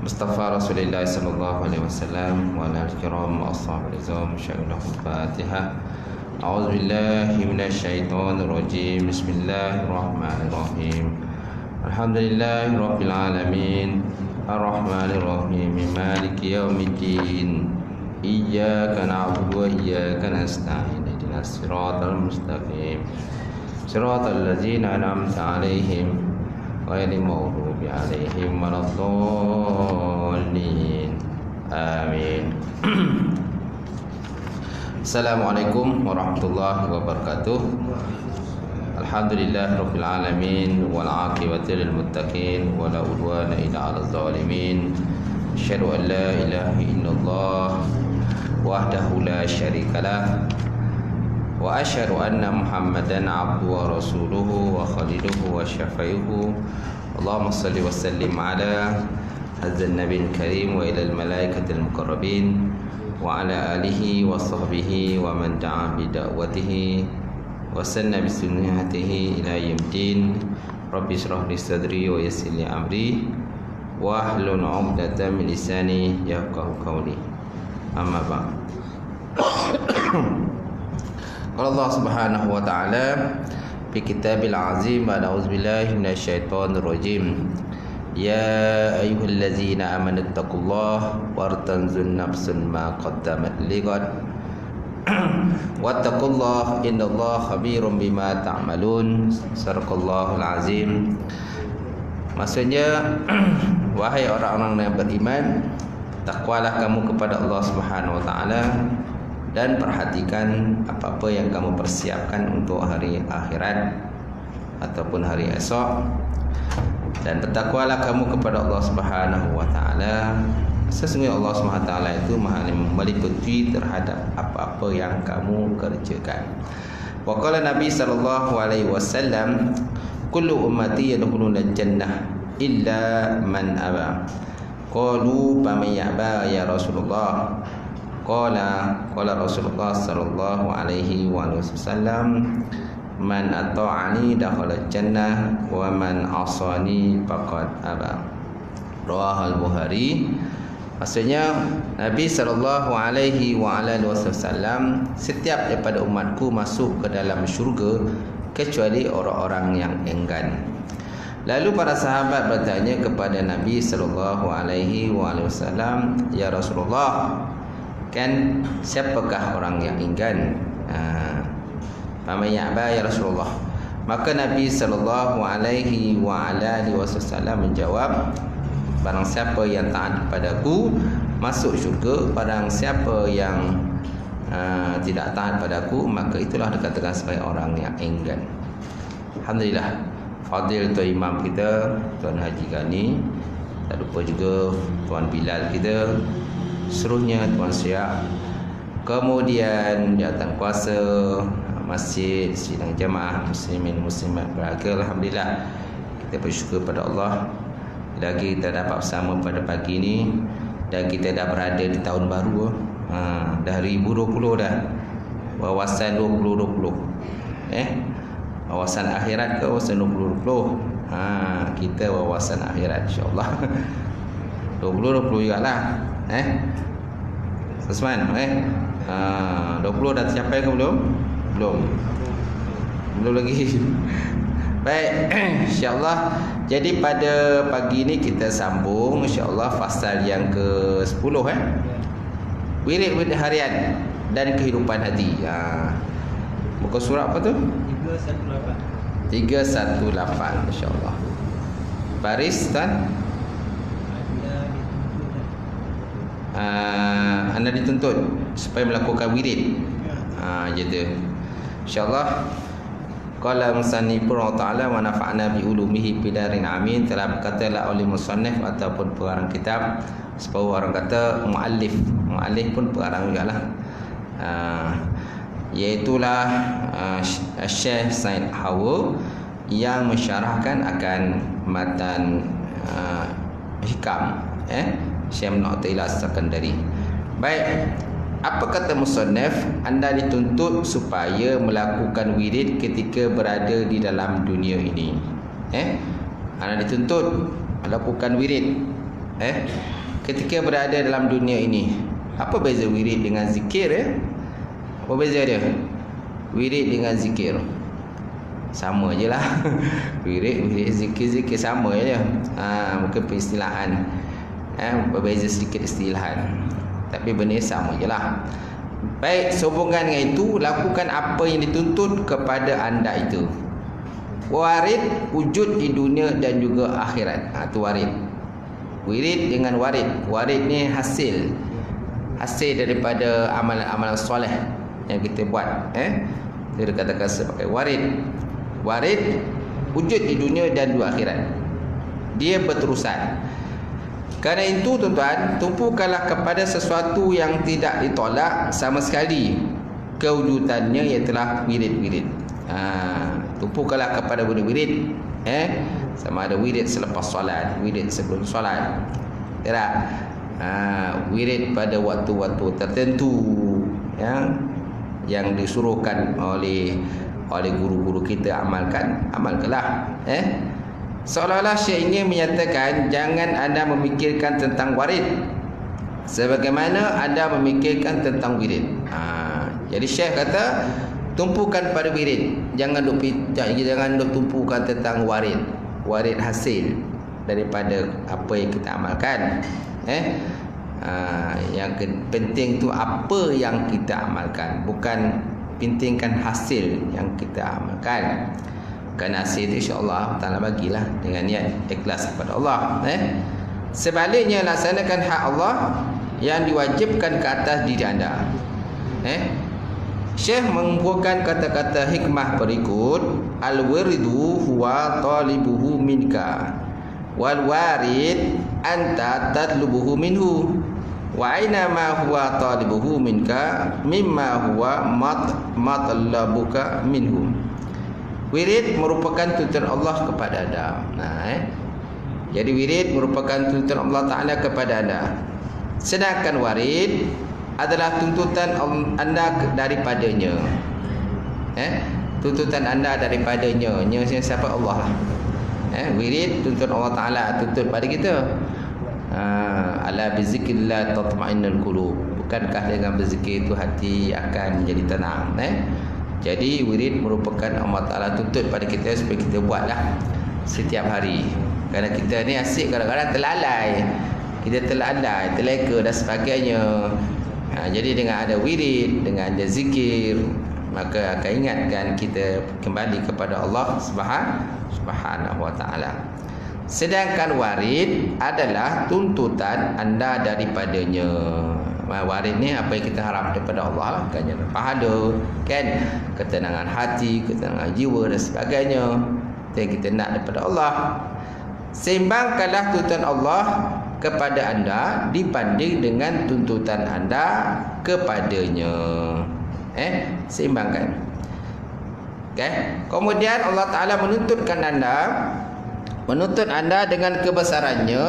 مصطفى رسول الله صلى الله عليه وسلم وعلى الكرام وأصحاب العظام شهدوا الفاتحة. أعوذ بالله من الشيطان الرجيم. بسم الله الرحمن الرحيم. الحمد لله رب العالمين الرحمن الرحيم مالك يوم الدين إياك نعبد وإياك نستعين اهدنا الصراط المستقيم صراط الذين أنعمت عليهم غير المغضوب عليهم ولا الضالين آمين. Assalamualaikum warahmatullahi wabarakatuh. Alhamdulillah rabbil alamin wal aqibatu lil muttaqin wala udwana illa 'alal zalimin. Asyhadu an la ilaha illallah wahdahu la syarikalah wa asyhadu anna Muhammadan 'abduhu wa rasuluhu wa khaliluhu wa syafi'uhu. Allahumma salli wa sallim ala hadzal nabiyil karim wa ilal malaikatil muqarrabin wa ala alihi wa sahbihi wa man da'a bi da'watihi wa sanna bi sunnatihi ila yaumil. Rabbi shrah li sadri wa yassir li amri wa hlul 'uqdatam min lisani yafqahu qawli. Amma ba'd. Qala Allah Subhanahu wa ta'ala fi kitabil azim, a'udzu billahi minasyaitonir rajim. Ya ayyuhallazina amanu taqullaha wartanzur nafsun ma qaddamat lighad wattaqullaha innallaha khabirum bima ta'malun. Sadaqallahul azim. Maksudnya, wahai orang-orang yang beriman, takwalah kamu kepada Allah Subhanahu wa taala dan perhatikan apa-apa yang kamu persiapkan untuk hari akhirat ataupun hari esok, dan bertakwalah kamu kepada Allah Subhanahu wa taala. Sesungguhnya Allah Subhanahu wa taala itu Maha meliputi terhadap apa-apa yang kamu kerjakan. Wa qala Nabi sallallahu alaihi wasallam, kullu ummati yadkhuluna jannah illa man aba. Qalu faman ya'ba ya Rasulullah? Qala Rasulullah sallallahu alaihi wasallam, man ata'ani dakhala jannah wa man asani faqad aba. Rawahul Bukhari. Maksudnya Nabi sallallahu alaihi wasallam, setiap daripada umatku masuk ke dalam syurga kecuali orang-orang yang enggan. Lalu para sahabat bertanya kepada Nabi sallallahu alaihi wasallam, ya Rasulullah, kan siapakah orang yang enggan? Faman ya'ba ya Rasulullah. Maka Nabi sallallahu alaihi wasallam menjawab, barang siapa yang taat kepadaku masuk syurga, barang siapa yang tidak taat padaku maka itulah dikatakan sebagai orang yang enggan. Alhamdulillah, fadil Tuan Imam kita, Tuan Haji Gani, tak lupa juga Tuan Bilal kita, seluruhnya Tuan Syiah, kemudian jawatan kuasa masjid, sidang jamaah muslimin muslimat berharga. Alhamdulillah, kita bersyukur pada Allah lagi kita dapat bersama pada pagi ini, dan kita dah berada di tahun baru. Dah 2020 dah, wawasan 2020. Wawasan akhirat ke wawasan 2020? Kita wawasan akhirat insya-Allah. 2020 jugalah. Sesman 20 dah tercapai ke belum? Belum lagi. Baik, insya-Allah. Jadi pada pagi ini kita sambung insya-Allah fasal yang ke-10 wirid harian dan kehidupan hati. Muka surat apa tu? 318 insya-Allah. Baris Tan? Anda dituntut supaya melakukan wirid. Gitu. Insya-Allah. Qala musannif ta'ala wa nafa'na bi ulumihi bidarin amin. Telah berkatalah oleh musannif ataupun pengarang kitab, sebab orang kata muallif pun pengarang jugalah, iaitulah Syekh Said Hawa yang mensyarahkan akan matan hikam Syekh Ibn Athaillah As-Sakandari. Baik, apa kata musannif? Anda dituntut supaya melakukan wirid ketika berada di dalam dunia ini. Anda dituntut melakukan wirid Ketika berada dalam dunia ini, apa beza wirid dengan zikir? Apa beza dia? Wirid dengan zikir sama je lah. Wirid, zikir sama je. Mungkin peristilahan berbeza sedikit istilahan, tapi benda sama je lah. Baik, sehubungan dengan itu, lakukan apa yang dituntut kepada anda itu. Warid, wujud di dunia dan juga akhirat. Itu warid. Wirid dengan warid. Warid ni hasil daripada amalan-amalan soleh yang kita buat. Dia katakan sebagai warid. Warid, wujud di dunia dan juga akhirat. Dia berterusan. Kerana itu tuan-tuan, tumpukanlah kepada sesuatu yang tidak ditolak sama sekali kewujudannya, ialah wirid-wirid. Tumpukanlah kepada wirid-wirid. Sama ada wirid selepas solat, wirid sebelum solat. Tak? Wirid pada waktu-waktu tertentu yang disuruhkan oleh guru-guru kita amalkanlah. Seolah-olah Syekh ingin menyatakan jangan anda memikirkan tentang warid sebagaimana anda memikirkan tentang wirid. Jadi Syekh kata tumpukan pada wirid, jangan duk tumpukan tentang warid. Warid hasil daripada apa yang kita amalkan. Yang penting tu apa yang kita amalkan, bukan pentingkan hasil yang kita amalkan. Kerana hasil itu insya-Allah Taala bagilah dengan niat ikhlas kepada Allah. Sebaliknya, laksanakan hak Allah yang diwajibkan ke atas diri anda. Syekh mengumpulkan kata-kata hikmah berikut: al-wiridu huwa talibuhu minka, wal warid anta tatlubuhu minhu, wa aina ma huwa talibuhu minka mimma huwa matlabuka minhu. Wirid merupakan tuntutan Allah kepada anda. Jadi wirid merupakan tuntutan Allah Ta'ala kepada anda, sedangkan warid adalah tuntutan anda daripadanya. Tuntutan anda daripadanya. Siapa? Allah lah. Wirid tuntut Allah Ta'ala, tuntut pada kita. Ala bizikrillah tatma'innul qulub. Bukankah dengan berzikir itu hati akan menjadi tenang? Jadi wirid merupakan Allah Ta'ala tuntut pada kita supaya kita buatlah setiap hari. Kerana kita ni asyik kadang-kadang terlalai. Kita terlalai, terleka dan sebagainya. Jadi dengan ada wirid, dengan ada zikir, maka akan ingatkan kita kembali kepada Allah Subhanahu wa Ta'ala. Sedangkan warid adalah tuntutan anda daripadanya. Warid ni apa yang kita harap daripada Allah lah, kan, pahala, kan, ketenangan hati, ketenangan jiwa dan sebagainya. Itu yang kita nak daripada Allah. Seimbangkanlah tuntutan Allah kepada anda dibanding dengan tuntutan anda kepadanya. Seimbangkan. Kemudian Allah Ta'ala menuntut anda dengan kebesarannya,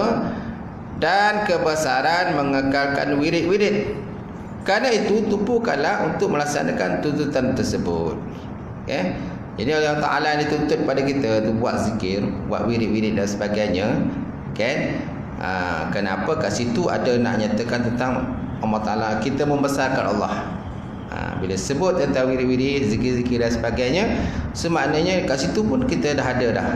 dan kebesaran mengekalkan wirid-wirid. Karena itu tumpukanlah untuk melaksanakan tuntutan tersebut. Jadi Allah Ta'ala ni tuntut pada kita tu buat zikir, buat wirid-wirid dan sebagainya. Kenapa? Kat situ ada nak nyatakan tentang Allah Ta'ala, kita membesarkan Allah. Bila sebut tentang wirid-wirid, zikir-zikir dan sebagainya, semaknanya kat situ pun kita dah ada dah.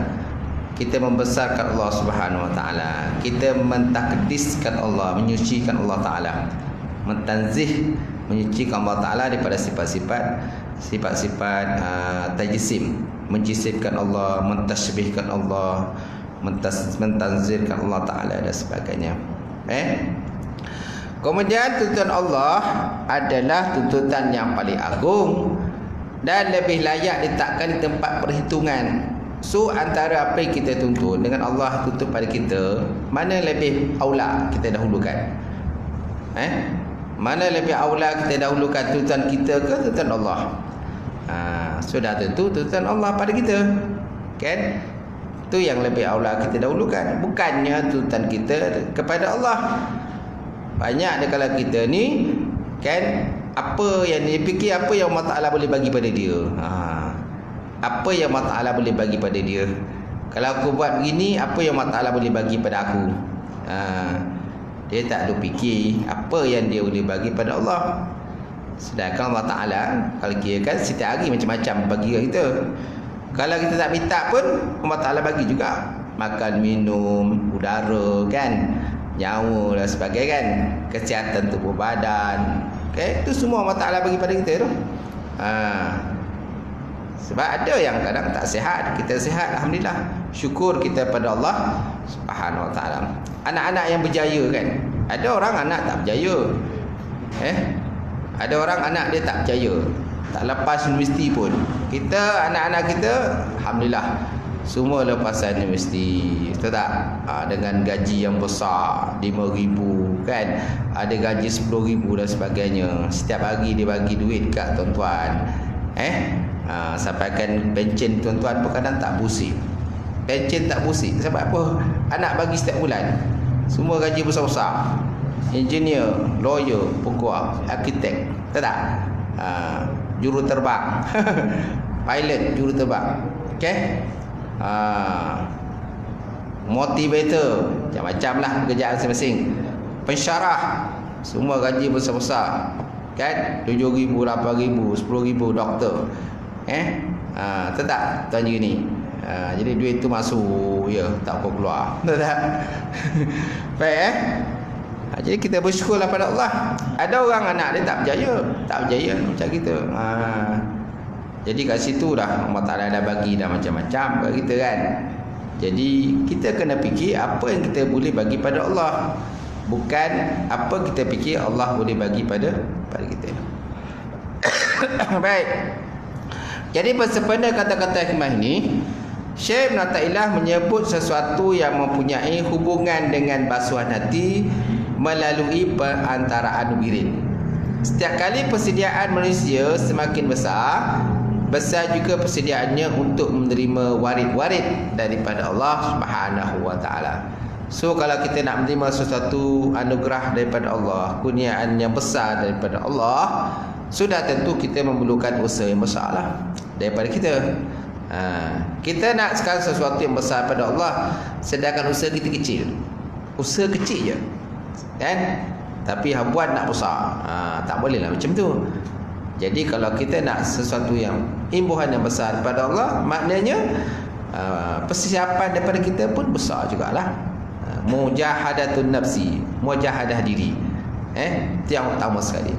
Kita membesarkan Allah Subhanahu wa Ta'ala. Kita mentakdiskan Allah, menyucikan Allah Ta'ala. Mentanzih, menyucikan Allah Ta'ala daripada sifat-sifat tajsim, menjisimkan Allah, mentasbihkan Allah, mentanzirkan Allah Ta'ala dan sebagainya. Kemudian tuntutan Allah adalah tuntutan yang paling agung dan lebih layak diletakkan di tempat perhitungan. So antara apa yang kita tuntut dengan Allah tuntut pada kita, mana lebih aula kita dahulukan? Mana lebih aula kita dahulukan, tuntutan kita ke tuntutan Allah? Sudah tentu tuntutan Allah pada kita, kan? Itu yang lebih aula kita dahulukan, bukannya tuntutan kita kepada Allah. Banyak dia kalau kita ni, kan, apa yang dia fikir, apa yang Allah Ta'ala boleh bagi pada dia. Apa yang Allah Ta'ala boleh bagi pada dia. Kalau aku buat begini, apa yang Allah Ta'ala boleh bagi pada aku. Dia tak ada fikir apa yang dia boleh bagi pada Allah. Sedangkan Allah Ta'ala kalau kira kan setiap hari macam-macam bagi kita. Kalau kita tak minta pun Allah Ta'ala bagi juga. Makan, minum, udara kan, nyawa dan sebagainya kan, kesihatan tubuh badan. Okay? Itu semua Allah Ta'ala bagi pada kita tu. Sebab ada yang kadang tak sihat, kita sihat, alhamdulillah. Syukur kita pada Allah Subhanahu Wa Ta'ala. Anak-anak yang berjaya kan, ada orang anak tak berjaya. Ada orang anak dia tak berjaya, tak lepas universiti pun. Kita anak-anak kita alhamdulillah semua lepasan universiti. Betul tak? Dengan gaji yang besar, 5,000 kan, ada gaji 10,000 dan sebagainya. Setiap hari dia bagi duit kat tuan-tuan. Sampaikan pencen tuan-tuan pun kadang tak pusing. Pencen tak pusing sebab apa? Anak bagi setiap bulan. Semua gaji besar-besar. Engineer, lawyer, pokok, arkitek. Betul tak? Juru terbang. Pilot juru terbang. Okey? Motivator, macam-macam lah pekerjaan masing-masing. Pensyarah, semua gaji besar-besar kan, 7,000, 8,000, 10,000 doktor. Betul tak tuan ni? Jadi duit tu masuk je, tak apa keluar. Betul tak? Baik jadi kita bersyukurlah pada Allah. Ada orang anak dia tak berjaya macam kita. Jadi kat situ dah Allah Ta'ala dah bagi dah macam-macam kat kita kan. Jadi kita kena fikir apa yang kita boleh bagi pada Allah, bukan apa kita fikir Allah boleh bagi pada kita. Baik. Jadi bersempena kata-kata hikmah ini, Syekh Ibn Athaillah menyebut sesuatu yang mempunyai hubungan dengan basuhan hati melalui perantaraan wirid. Setiap kali persediaan manusia semakin besar, besar juga persediaannya untuk menerima warid-warid daripada Allah Subhanahu Wa Ta'ala. So kalau kita nak menerima sesuatu anugerah daripada Allah, kurniaan yang besar daripada Allah, sudah tentu kita memerlukan usaha yang besar lah daripada kita. Kita nak sekarang sesuatu yang besar pada Allah, sedangkan usaha kita kecil. Usaha kecil je kan, tapi buat nak besar. Tak boleh lah macam tu. Jadi kalau kita nak sesuatu yang imbuhan yang besar daripada Allah, maknanya persiapan daripada kita pun besar jugalah. Mujahadatun nafsi, mujahadah diri. Itu yang utama sekali.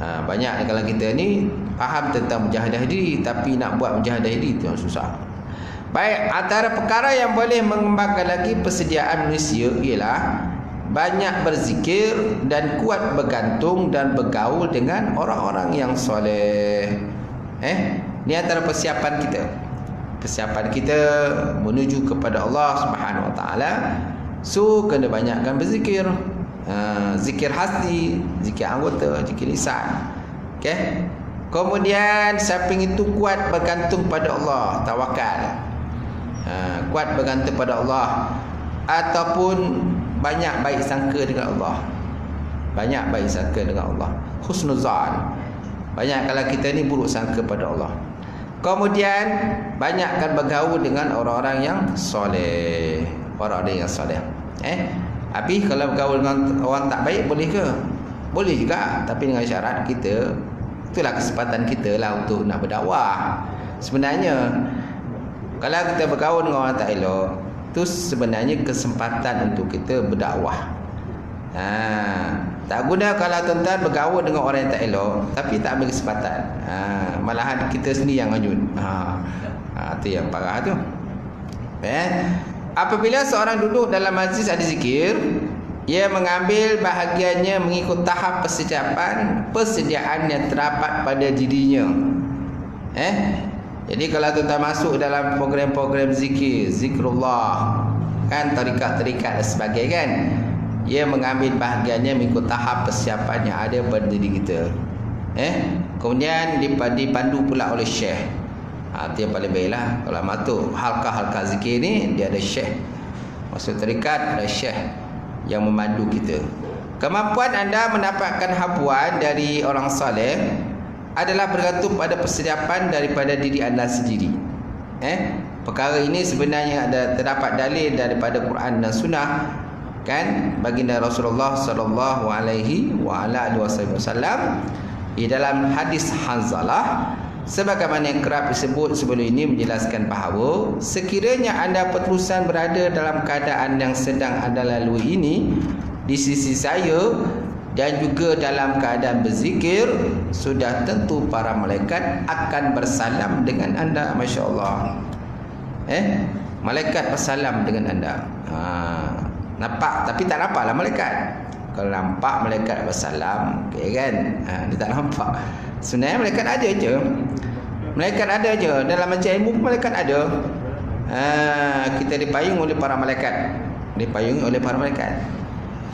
Banyak kalau kita ni faham tentang mujahadah diri, tapi nak buat mujahadah diri itu yang susah. Baik, antara perkara yang boleh mengembangkan lagi persediaan manusia ialah banyak berzikir dan kuat bergantung dan bergaul dengan orang-orang yang soleh. Ni antara persiapan kita. Persiapan kita menuju kepada Allah Subhanahu Wa Ta'ala. So kena banyakkan berzikir. Zikir hati, zikir anggota, zikir lisan. Okey. Kemudian samping itu kuat bergantung pada Allah, tawakal. Kuat bergantung pada Allah, ataupun banyak baik sangka dengan Allah. Banyak baik sangka dengan Allah. Husnuzan. Banyak kalau kita ni buruk sangka pada Allah. Kemudian banyakkan bergaul dengan orang-orang yang soleh. Orang-orang yang soleh. Tapi kalau bergaul dengan orang tak baik boleh ke? Boleh juga, tapi dengan syarat kita, itulah kesempatan kita lah untuk nak berdakwah. Sebenarnya kalau kita bergaul dengan orang tak elok, itu sebenarnya kesempatan untuk kita berdakwah. Tak guna kalau tuan-tuan bergaul dengan orang yang tak elok tapi tak ambil kesempatan. Malahan kita sendiri yang hanyut. Itu yang parah tu. Apabila seorang duduk dalam majlis ada zikir, ia mengambil bahagiannya mengikut tahap persediaan yang terdapat pada dirinya. Jadi kalau tuan-tuan masuk dalam program-program zikir, zikrullah, kan, tarikat-tarikat dan sebagainya kan, ia mengambil bahagiannya mengikut tahap persiapan yang ada pada diri kita. Kemudian dipandu pula oleh syekh. Itu yang paling baiklah. Kalau masuk halqa-halqa zikir ni, dia ada syekh. Masuk tarikat ada syekh yang memandu kita. Kemampuan anda mendapatkan habuan dari orang soleh adalah bergantung pada persiapan daripada diri anda sendiri. Perkara ini sebenarnya ada terdapat dalil daripada Quran dan Sunnah kan baginda Rasulullah sallallahu alaihi wa ala alihi wasallam di dalam hadis Hanzalah, sebagaimana yang kerap disebut sebelum ini, menjelaskan bahawa sekiranya anda berterusan berada dalam keadaan yang sedang anda lalui ini di sisi saya dan juga dalam keadaan berzikir, sudah tentu para malaikat akan bersalam dengan anda. Masya Allah. Malaikat bersalam dengan anda. Nampak tapi tak nampaklah malaikat. Kalau nampak malaikat bersalam, okay, kan? Dia tak nampak. Sebenarnya malaikat ada je. Malaikat ada je. Dalam macam ilmu malaikat ada. Kita dipayung oleh para malaikat. Dipayungi oleh para malaikat.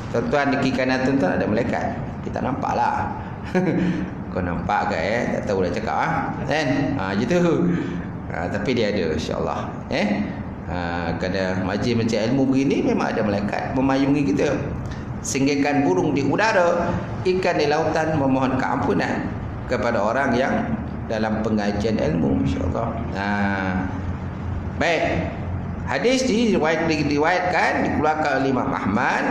Tuan-tuan di kiri kanan tuan-tuan ada malaikat. Kita nampak lah. Kau nampak ke tak tahu dah cakap kan? Gitu. Tapi dia ada, insya-Allah. Kadang majlis macam ilmu begini memang ada malaikat memayungi kita. Singgahkan burung di udara, ikan di lautan memohon keampunan kepada orang yang dalam pengajian ilmu, insya-Allah. Baik. Hadis diriwayatkan dikeluarkan oleh Imam Ahmad,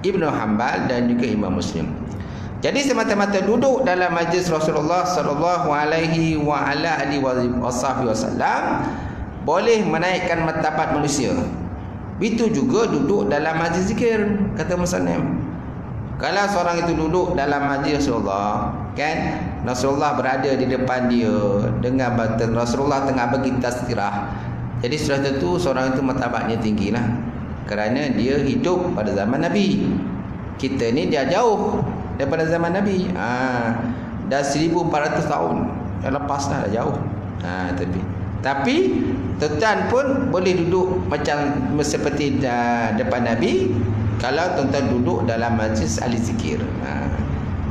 Ibnu Hanbal dan juga Imam Muslim. Jadi semata-mata duduk dalam majlis Rasulullah sallallahu alaihi wa ala alihi wasallam boleh menaikkan martabat manusia. Begitu juga duduk dalam majlis zikir, kata musannif. Kalau seorang itu duduk dalam majlis Rasulullah, kan, Rasulullah berada di depan dia dengan Rasulullah tengah bagi tazkirah. Jadi sudah tentu seorang itu martabatnya tinggilah. Kerana dia hidup pada zaman Nabi. Kita ni dia jauh daripada zaman Nabi. Dah 1400 tahun yang lepas dah jauh. Tapi tuan pun boleh duduk macam seperti depan Nabi kalau tuan duduk dalam majlis ahli zikir.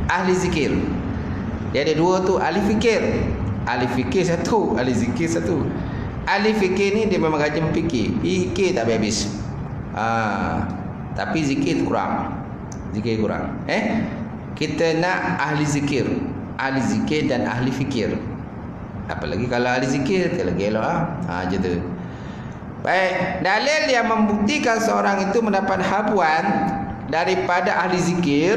Ahli zikir. Dia ada dua tu, ahli fikir. Ahli fikir satu, ahli zikir satu. Ahli fikir ni dia memang rajin fikir. Fikir tak habis. Tapi zikir kurang. Zikir kurang. Kita nak ahli zikir. Ahli zikir dan ahli fikir. Apalagi kalau ahli zikir, kita lagi elok macam tu. Baik, dalil yang membuktikan seorang itu mendapat habuan daripada ahli zikir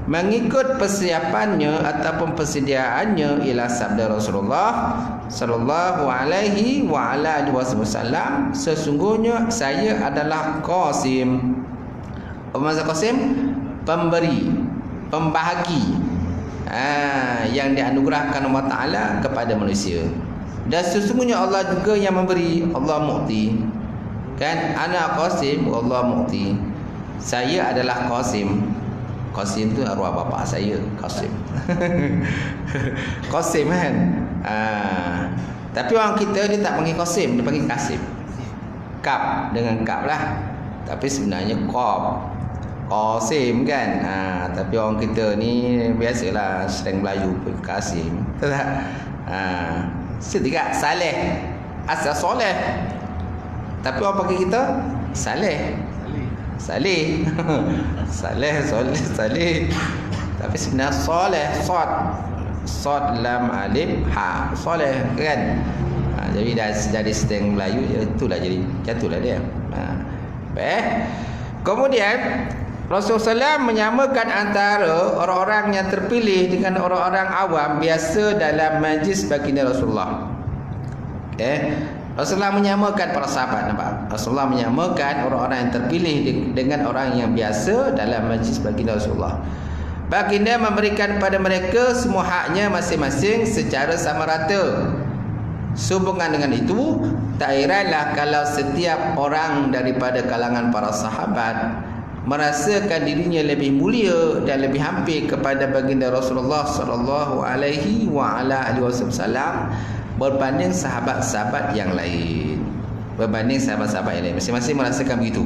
mengikut persiapannya ataupun persediaannya ialah sabda Rasulullah sallallahu alaihi wa ala alihi wasallam, sesungguhnya saya adalah qasim. Apa maksud qasim? Pemberi, pembahagi yang dianugerahkan Allah Ta'ala kepada manusia. Dan sesungguhnya Allah juga yang memberi. Allah mu'ti. Kan? Ana qasim, Allah mu'ti. Saya adalah qasim. Qasim tu arwah bapa saya, Qasim. Qasim kan? Tapi orang kita dia tak panggil Qasim, dia panggil Qasim. Kap dengan kap lah. Tapi sebenarnya Qab. Qasim kan. Tapi orang kita ni biasalah slang Melayu pun Qasim. Tak? Setidak Saleh. Asal soleh. Tapi orang panggil kita Saleh. Saleh. Saleh, soleh, saleh. Tapi sebenarnya soleh, sod lam alif ha, soleh kan. Jadi dari slang Melayu itulah jadi jatuhlah dia. Baik. Kemudian Rasulullah SAW menyamakan antara orang-orang yang terpilih dengan orang-orang awam biasa dalam majlis baginda Rasulullah. Rasulullah menyamakan para sahabat, nampak? Rasulullah menyamakan orang-orang yang terpilih dengan orang yang biasa dalam majlis baginda Rasulullah. Baginda memberikan kepada mereka semua haknya masing-masing secara sama rata. Sehubungan dengan itu, tak heranlah kalau setiap orang daripada kalangan para sahabat merasakan dirinya lebih mulia dan lebih hampir kepada baginda Rasulullah sallallahu alaihi wa ala alihi wasallam berbanding sahabat-sahabat yang lain. Berbanding sahabat-sahabat yang lain, masing-masing merasakan begitu.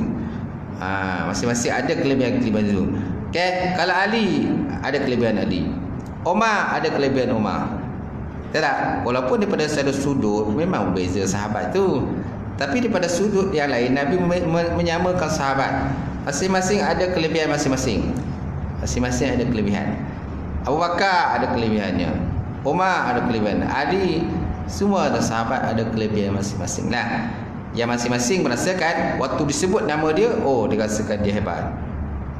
Masing-masing ada kelebihan-kelebihan itu. Okay? Kalau Ali ada kelebihan Ali, Umar ada kelebihan Umar. Tak? Walaupun daripada satu sudut memang berbeza sahabat tu, tapi daripada sudut yang lain Nabi menyamakan sahabat. Masing-masing ada kelebihan masing-masing. Masing-masing ada kelebihan. Abu Bakar ada kelebihannya, Umar ada kelebihan, Ali, semua ada sahabat ada kelebihan masing-masing. Nah, yang masing-masing merasakan waktu disebut nama dia, oh dia rasakan dia hebat.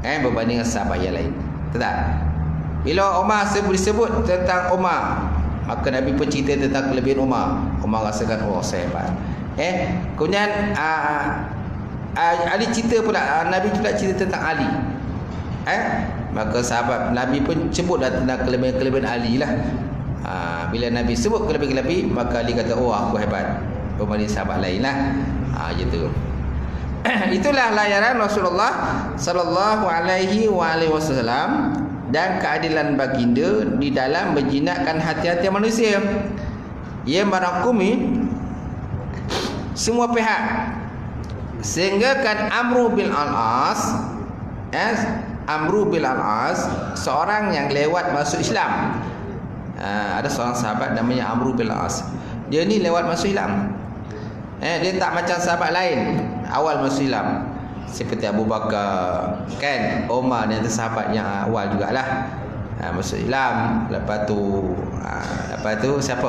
Berbanding dengan sahabat yang lain. Tak? Bila Umar disebut tentang Umar, maka Nabi pun cerita tentang kelebihan Umar. Umar rasakan, oh saya hebat. Kemudian Ali cerita pula, Nabi pula cerita tentang Ali. Maka sahabat Nabi pun sebut tentang kelebihan-kelebihan Ali lah. Bila Nabi sebut kelebihan-kelebihan, maka Ali kata, oh aku hebat berbanding sahabat lain lah. Gitu. Itulah layaran Rasulullah sallallahu alaihi wasallam dan keadilan baginda di dalam menjinakkan hati-hati manusia. Ia merangkumi semua pihak, sehingga kan Amru bin Al-As seorang yang lewat masuk Islam. Ada seorang sahabat namanya Amru bin Al-As. Dia ni lewat masuk Islam. Dia tak macam sahabat lain awal masuk Islam, seperti Abu Bakar, kan, Umar ni sahabat yang awal jugalah masuk Islam. Lepas tu siapa?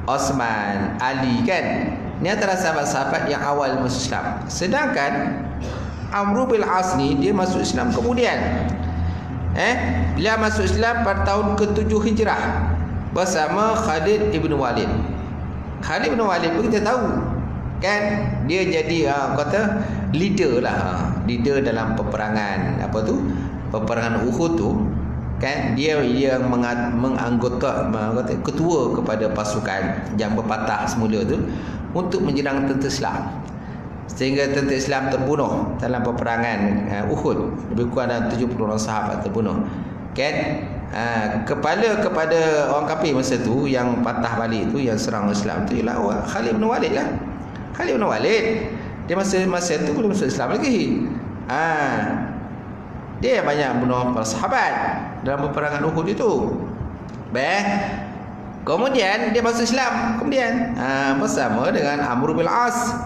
Osman, Ali, kan. Ni antara sahabat-sahabat yang awal masuk Islam. Sedangkan Amru bin Al-As ni dia masuk Islam kemudian. Dia masuk Islam pada tahun ke-7 Hijrah bersama Khalid ibn Walid. Khalid bin Walid pun kita tahu, kan, dia jadi kata leader lah, leader dalam peperangan peperangan Uhud tu, kan. Dia yang menganggota ketua kepada pasukan yang berpatah semula tu untuk menyerang tentera Islam, sehingga tentera Islam terbunuh dalam peperangan Uhud. Lebih kurang dalam 70 orang sahabat terbunuh, kan. Kepada orang kafir masa tu yang patah balik tu, yang serang Islam tu, ialah Khalid bin Walid lah. Khalid bin Walid, dia masa tu belum masuk Islam lagi. Dia banyak bunuh para sahabat dalam peperangan Uhud itu. Kemudian dia masuk Islam kemudian bersama dengan Amr bin Al-As.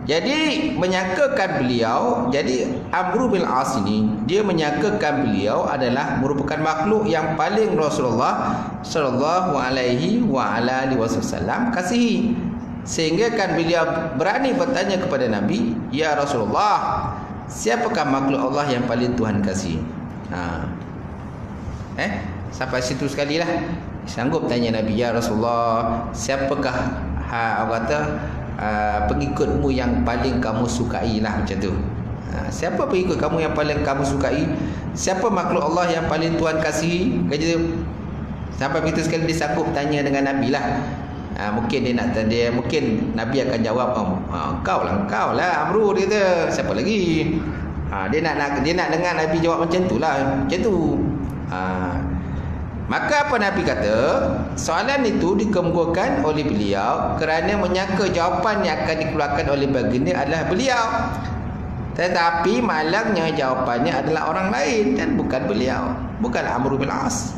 Jadi menyangkakan beliau, jadi Amr bin Al-As ini dia menyangkakan beliau adalah merupakan makhluk yang paling Rasulullah sallallahu alaihi wasallam kasihi, sehingga kan beliau berani bertanya kepada Nabi, ya Rasulullah, siapakah makhluk Allah yang paling Tuhan kasih? Sampai situ sekali lah sanggup tanya Nabi, ya Rasulullah, siapakah pengikutmu yang paling kamu sukai lah, macam tu. Siapa pengikut kamu yang paling kamu sukai? Siapa makhluk Allah yang paling Tuhan kasihi? Macam tu. Sampai begitu sekali dia sanggup tanya dengan Nabi lah. Mungkin mungkin Nabi akan jawab, kau lah Amru, dia kata. Siapa lagi? Dia nak dengar Nabi jawab macam tu lah, macam tu. Maka apa Nabi kata, soalan itu dikemukakan oleh beliau kerana menyangka jawapan yang akan dikeluarkan oleh baginda adalah beliau, tetapi malangnya jawapannya adalah orang lain dan bukan beliau, bukan Amr bin Al-As.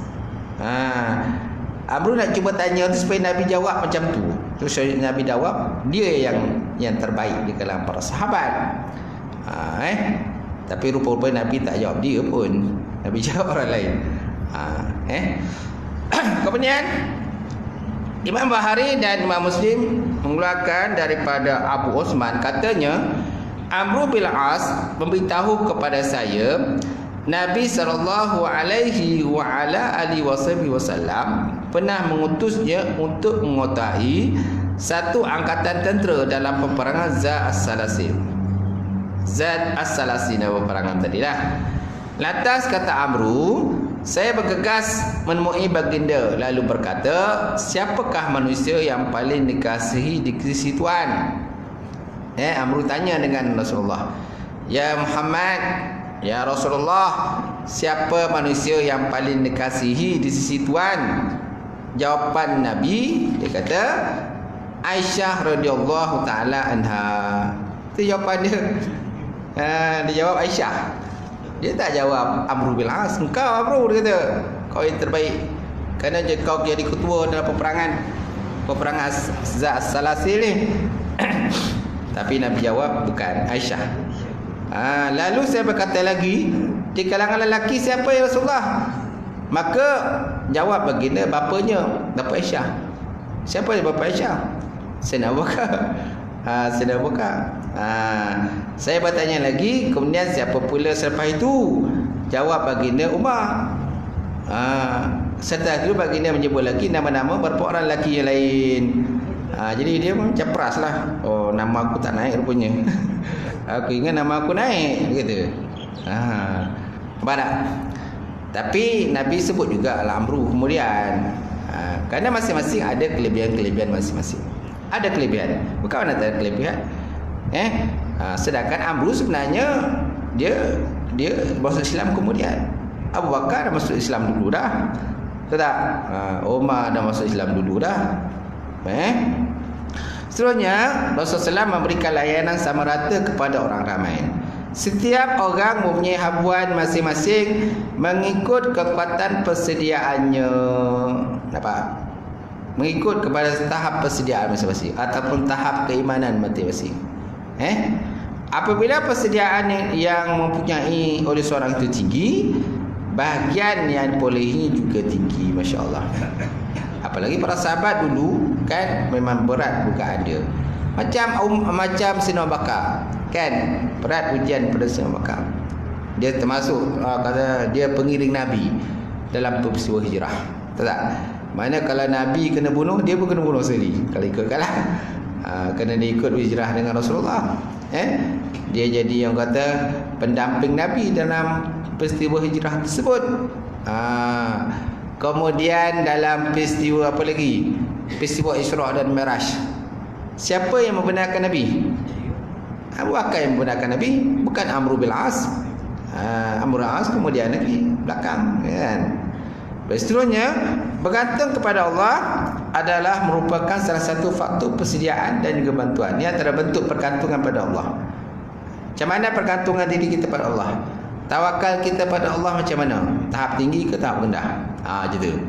Amr nak cuba tanya tu supaya Nabi jawab macam tu. Terus Nabi jawab, dia yang terbaik di kalangan para sahabat. Tapi rupa-rupanya Nabi tak jawab dia pun, Nabi jawab orang lain. Kemudian Imam Bukhari dan Imam Muslim mengeluarkan daripada Abu Osman, katanya Amr bin Al-As memberitahu kepada saya Nabi sallallahu alaihi wasallam pernah mengutusnya untuk menguasai satu angkatan tentera dalam peperangan Zat As-Salasin peperangan tadilah. Lantas kata Amru, saya bergegas menemui baginda lalu berkata, siapakah manusia yang paling dikasihi di sisi Tuhan? Amru tanya dengan Rasulullah, ya Muhammad, ya Rasulullah, siapa manusia yang paling dikasihi di sisi Tuhan? Jawapan Nabi, dia kata, Aisyah radhiyallahu taala anha. Itu jawapan dia. Dia jawab Aisyah. Dia tak jawab Amr bin Al-As. Engkau Amr, dia kata, kau yang terbaik kerana kau jadi ketua dalam peperangan Zat Salasil ni. Tapi Nabi jawab, bukan, Aisyah. Lalu saya berkata lagi, di kalangan lelaki siapa ya Rasulullah? Maka jawab baginda, bapa Aisyah. Siapa bapa Aisyah? Sayyidina Abu Bakar. Sayyidina Abu Bakar. Saya bertanya lagi, kemudian siapa pula selepas itu? Jawab baginda Umar. Setelah itu baginda menyebut lagi nama-nama beberapa orang lelaki yang lain. Jadi dia macam peras lah. Oh, nama aku tak naik rupanya. Aku ingat nama aku naik gitu. Nampak tak? Tapi Nabi sebut juga Al-Amru kemudian. Kerana masing-masing ada kelebihan-kelebihan masing-masing. Ada kelebihan. Bukan mana tak ada kelebihan. Sedangkan Amru sebenarnya dia masuk Islam kemudian. Abu Bakar dah masuk Islam dulu dah. Tak? Umar dah masuk Islam dulu dah. Seterusnya Rasulullah SAW memberikan layanan sama rata kepada orang ramai. Setiap orang mempunyai habuan masing-masing mengikut kekuatan persediaannya. Nampak? Mengikut kepada tahap persediaan masing-masing ataupun tahap keimanan masing-masing. Apabila persediaan yang mempunyai oleh seorang itu tinggi, bahagian yang diperolehi juga tinggi, masya-Allah. Apalagi para sahabat dulu kan memang berat bukaan dia. Macam Sayyidina Abu Bakar kan, berat ujian pada Sayyidina Abu Bakar. Dia termasuk kata dia pengiring Nabi dalam peristiwa hijrah. Tak? Mana kalau Nabi kena bunuh, dia pun kena bunuh sekali. Kalau ikutkanlah. Kena dia ikut hijrah dengan Rasulullah. Dia jadi yang kata pendamping Nabi dalam peristiwa hijrah tersebut. Kemudian dalam peristiwa apa lagi? Peristiwa Isra' dan Mi'raj. Siapa yang membenarkan Nabi? Abu Bakar yang membenarkan Nabi, bukan Amr bin As. Amr bin As kemudian Nabi belakang kan. Seterusnya, bergantung kepada Allah adalah merupakan salah satu faktor persediaan dan juga bantuan. Ini antara bentuk pergantungan pada Allah. Macam mana pergantungan diri kita pada Allah? Tawakal kita pada Allah macam mana? Tahap tinggi ke tahap rendah? Gitu.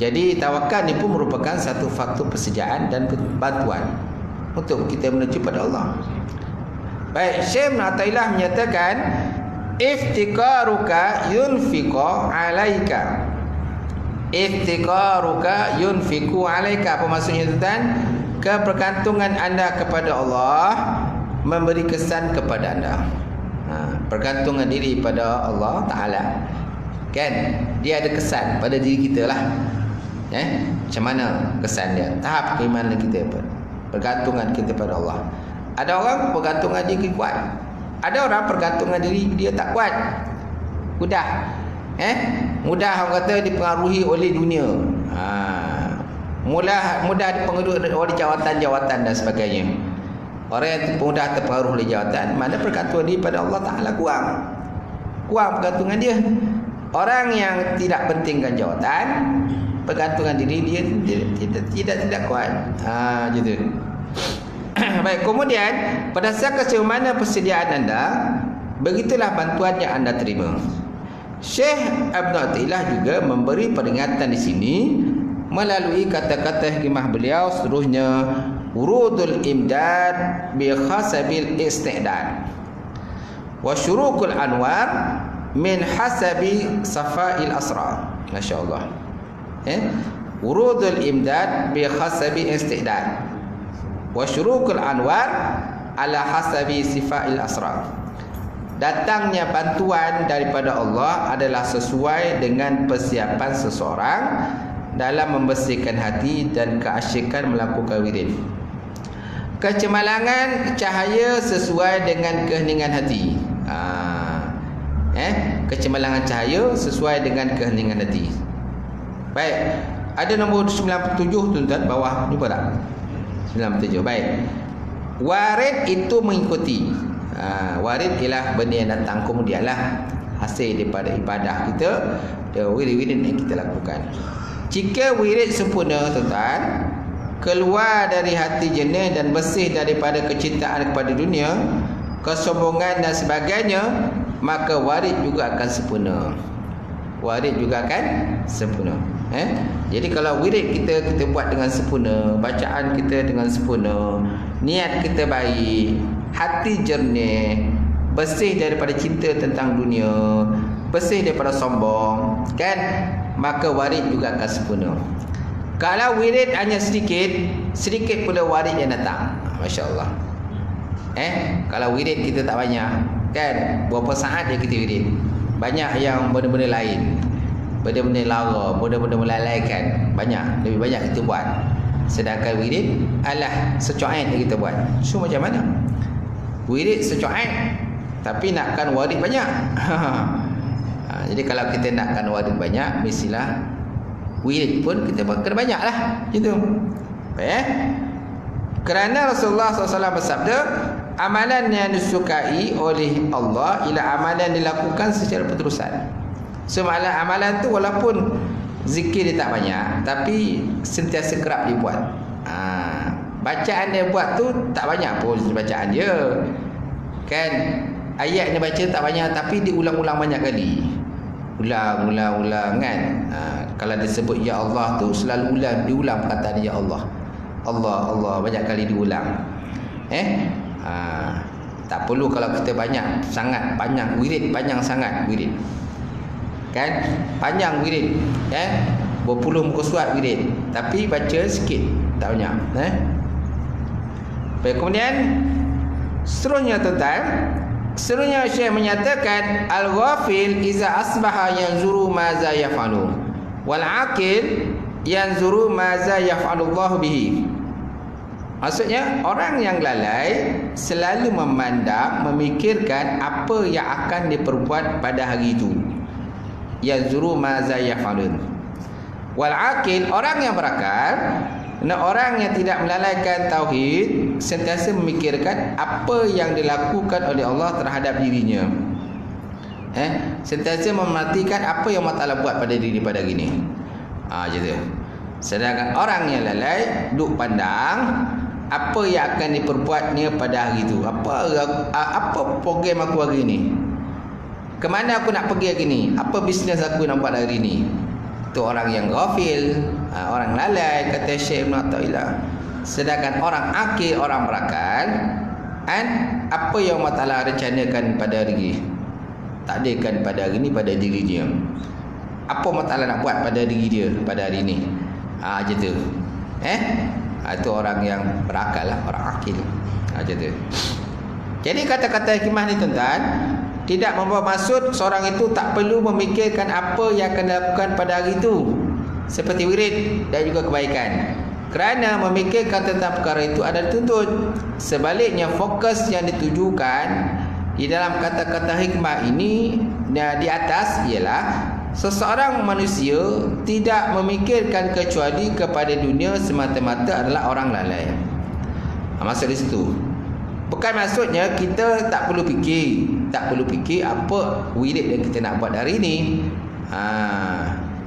Jadi tawakal ni pun merupakan satu faktor persediaan dan bantuan untuk kita menuju pada Allah. Baik, Syekh Athaillah menyatakan iftikaruka yunfiqu alaika. Iftikaruka yunfiqu alaika. Apa maksudnya tuan? Kebergantungan anda kepada Allah memberi kesan kepada anda. Pergantungan diri pada Allah Ta'ala kan, dia ada kesan pada diri kita lah. Macam mana kesan dia? Tahap keimanan kita, pergantungan kita pada Allah. Ada orang pergantungan diri kuat, ada orang pergantungan diri dia tak kuat, mudah mudah orang kata dipengaruhi oleh dunia, mudah dipengaruhi oleh jawatan-jawatan dan sebagainya. Orang yang mudah terpengaruh oleh jawatan, mana pergantungan dia pada Allah Ta'ala kurang pergantungan dia. Orang yang tidak pentingkan jawatan, pergantungan diri dia tidak kuat. Gitu. Baik, kemudian berdasarkan sejauh mana persediaan anda, begitulah bantuan yang anda terima. Syekh Ibn Athaillah juga memberi peringatan di sini melalui kata-kata hikmah beliau seterusnya, urudul imdad bi khasabil istidad wa syurukul anwar min hasabi safail asrar. Masya-Allah. Urudul imdad bi khasabi istidad wa syurukul anwar ala hasabi sifail asrar. Datangnya bantuan daripada Allah adalah sesuai dengan persiapan seseorang dalam membersihkan hati dan keasyikan melakukan wirid. Kecemerlangan cahaya sesuai dengan keheningan hati. Kecemerlangan cahaya sesuai dengan keheningan hati. Baik, ada nombor 97 tuan-tuan bawah, jumpa tak? 97. Baik. Warid itu mengikuti. Warid ialah benda yang datang kemudian lah, hasil daripada ibadah kita, wirid-wirid yang kita lakukan. Jika wirid sempurna tuan-tuan, keluar dari hati jernih dan bersih daripada kecintaan kepada dunia, kesombongan dan sebagainya, maka warid juga akan sempurna. Warid juga akan sempurna. Jadi kalau wirid kita buat dengan sempurna, bacaan kita dengan sempurna, niat kita baik, hati jernih, bersih daripada cinta tentang dunia, bersih daripada sombong, kan? Maka warid juga akan sempurna. Kalau wirid hanya sedikit, sedikit pula warid yang datang. Masya Allah. Kalau wirid kita tak banyak, kan? Berapa saat je kita wirid? Banyak yang benda-benda lain, benda-benda lara, benda-benda melalaikan. Banyak, lebih banyak kita buat. Sedangkan wirid alah secuait kita buat. So macam mana? Wirid secuait, tapi nakkan warid banyak. Jadi kalau kita nakkan warid banyak, mestilah wirid pun kita kena banyak lah. Gitu. Kerana Rasulullah SAW bersabda, amalan yang disukai oleh Allah ialah amalan dilakukan secara berterusan. So amalan tu walaupun zikir dia tak banyak, tapi sentiasa kerap dia buat. Bacaan dia buat tu tak banyak pun bacaan dia, kan? Ayat dia baca tak banyak, tapi diulang-ulang banyak kali. Ulang kan? Kalau dia sebut ya Allah tu selalu diulang perkataan ya Allah. Allah, Allah, banyak kali diulang. Tak perlu kalau kita banyak sangat, panjang wirid, panjang sangat wirid, kan? Panjang wirid, berpuluh muka surat wirid, tapi baca sikit, tak banyak. Kemudian seterusnya tuan-tuan, seterusnya Syekh menyatakan al-ghafil iza asbaha yanzuru ma za yaf'alu wal aqil yanzuru ma za yaf'alu Allah bihi. Maksudnya orang yang lalai selalu memandang, memikirkan apa yang akan diperbuat pada hari itu. Yanzuru ma za yaf'alun. Wal aqil, orang yang berakal, orang yang tidak melalaikan tauhid, sentiasa memikirkan apa yang dilakukan oleh Allah terhadap dirinya. Sentiasa memerhatikan apa yang Allah Ta'ala buat pada diri pada gini. Gitu. Sedangkan orang yang lalai duk pandang apa yang akan diperbuatnya pada hari itu. Apa program aku hari ini? Kemana aku nak pergi hari ini? Apa bisnes aku nak buat hari ini? Itu orang yang ghafil, orang lalai, kata Syekh Ibn Athaillah. Sedangkan orang akil, orang berakal, apa yang Allah Ta'ala rencanakan pada hari ini, takdirkan pada hari ini pada diri dia. Apa Allah Ta'ala nak buat pada diri dia pada hari ini. Macam tu. Itu orang yang berakal lah, orang akil. Macam tu. Jadi kata-kata hikmah ni tuan-tuan, tidak membawa maksud seorang itu tak perlu memikirkan apa yang akan dilakukan pada hari itu, seperti wirid dan juga kebaikan. Kerana memikirkan tentang perkara itu adalah tuntut. Sebaliknya fokus yang ditujukan di dalam kata-kata hikmah ini di atas ialah seseorang manusia tidak memikirkan kecuali kepada dunia semata-mata adalah orang lalai. Maksud di situ. Bukan maksudnya kita tak perlu fikir apa wirid yang kita nak buat hari ini.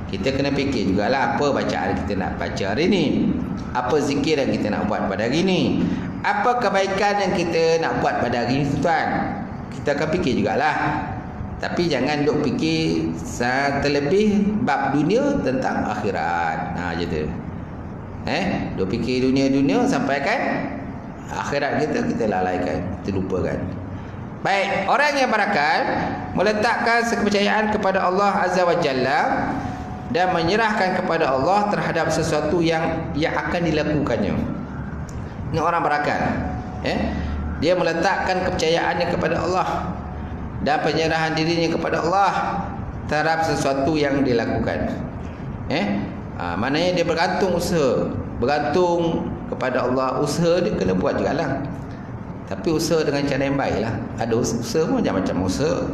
Kita kena fikir jugalah apa bacaan kita nak baca hari ini, apa zikir yang kita nak buat pada hari ini, apa kebaikan yang kita nak buat pada hari ini, tuan. Kita akan fikir jugalah. Tapi jangan duk fikir terlebih bab dunia tentang akhirat. Gitu. Duk fikir dunia-dunia sampai kan akhirat kita lalaikan, kita lupakan. Baik, orang yang berakal meletakkan kepercayaan kepada Allah Azza wa Jalla dan menyerahkan kepada Allah terhadap sesuatu yang akan dilakukannya. Ini orang berakal. Dia meletakkan kepercayaannya kepada Allah dan penyerahan dirinya kepada Allah terhadap sesuatu yang dilakukan. Maknanya dia bergantung usaha, bergantung kepada Allah. Usaha dia kena buat jugalah, tapi usaha dengan cara yang baiklah. Ada usaha pun macam-macam usaha.